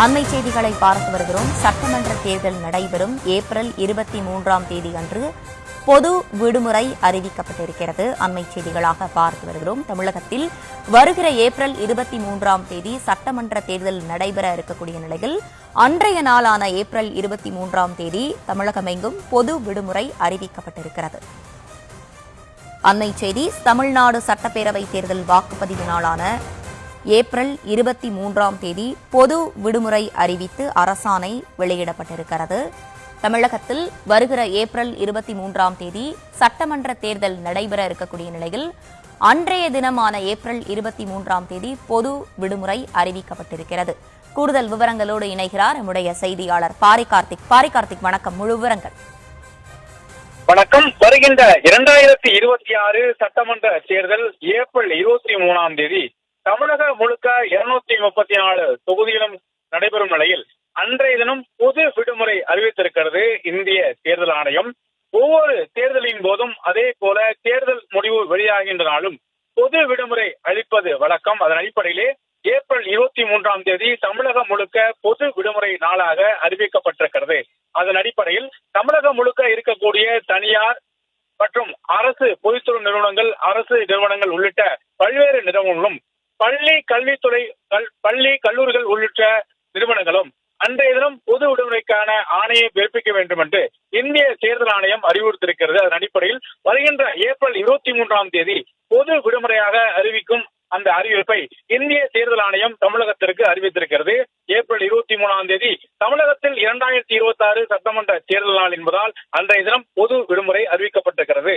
அண்மை செய்திகளை பார்த்து வருகிறோம். சட்டமன்ற தேர்தல் நடைபெறும் ஏப்ரல் 23ஆம் தேதி அன்று பொது விடுமுறை அறிவிக்கப்பட்டிருக்கிறது. அண்மை செய்திகளாக பார்த்து வருகிறோம். தமிழகத்தில் வருகிற ஏப்ரல் 23ஆம் தேதி சட்டமன்ற தேர்தல் நடைபெற இருக்கக்கூடிய நிலையில் அன்றைய நாளான ஏப்ரல் 23ஆம் தேதி தமிழகமெங்கும் பொது விடுமுறை அறிவிக்கப்பட்டிருக்கிறது. அண்மை செய்தி, தமிழ்நாடு சட்டப்பேரவை தேர்தல் வாக்குப்பதிவு நாளான ஏப்ரல் 23ஆம் தேதி பொது விடுமுறை அறிவித்து அரசாணை வெளியிடப்பட்டிருக்கிறது. தமிழகத்தில் வருகிற ஏப்ரல் 23ஆம் தேதி சட்டமன்ற தேர்தல் நடைபெற இருக்கக்கூடிய நிலையில் அன்றைய தினமான ஏப்ரல் 23ஆம் தேதி பொது விடுமுறை அறிவிக்கப்பட்டிருக்கிறது. கூடுதல் விவரங்களோடு இணைகிறார் நம்முடைய செய்தியாளர் பாரிகார்த்திக். வணக்கம். முழு விவரங்கள். வணக்கம். வருகின்ற 2026 சட்டமன்ற தேர்தல் ஏப்ரல் 23ஆம் தேதி தமிழக முழுக்க 234 தொகுதிகளும் நடைபெறும் நிலையில் அன்றைய தினம் பொது விடுமுறை அறிவித்திருக்கிறது இந்திய தேர்தல் ஆணையம். ஒவ்வொரு தேர்தலின் போதும் அதே போல தேர்தல் முடிவு வெளியாகின்ற நாளும் பொது விடுமுறை அளிப்பது வழக்கம். அதன் அடிப்படையிலே ஏப்ரல் 23ஆம் தேதி தமிழகம் முழுக்க பொது விடுமுறை நாளாக அறிவிக்கப்பட்டிருக்கிறது. அதன் அடிப்படையில் தமிழகம் முழுக்க இருக்கக்கூடிய தனியார் மற்றும் அரசு பொதுத்துறை நிறுவனங்கள், அரசு நிறுவனங்கள் உள்ளிட்ட பல்வேறு நிறுவனங்களும், பள்ளி கல்லூரிகள் உள்ளிட்ட நிறுவனங்களும் அன்றைய தினம் பொது விடுமுறைக்கான ஆணையை பிறப்பிக்க வேண்டும் என்று இந்திய தேர்தல் ஆணையம் அறிவுறுத்திருக்கிறது. அதன் அடிப்படையில் வருகின்ற ஏப்ரல் 23ஆம் தேதி பொது விடுமுறையாக அறிவிக்கும் அந்த அறிவிப்பை இந்திய தேர்தல் ஆணையம் தமிழகத்திற்கு அறிவித்திருக்கிறது. ஏப்ரல் 23ஆம் தேதி தமிழகத்தில் 2026 சட்டமன்ற தேர்தல் நாள் என்பதால் அன்றைய தினம் பொது விடுமுறை அறிவிக்கப்பட்டிருக்கிறது.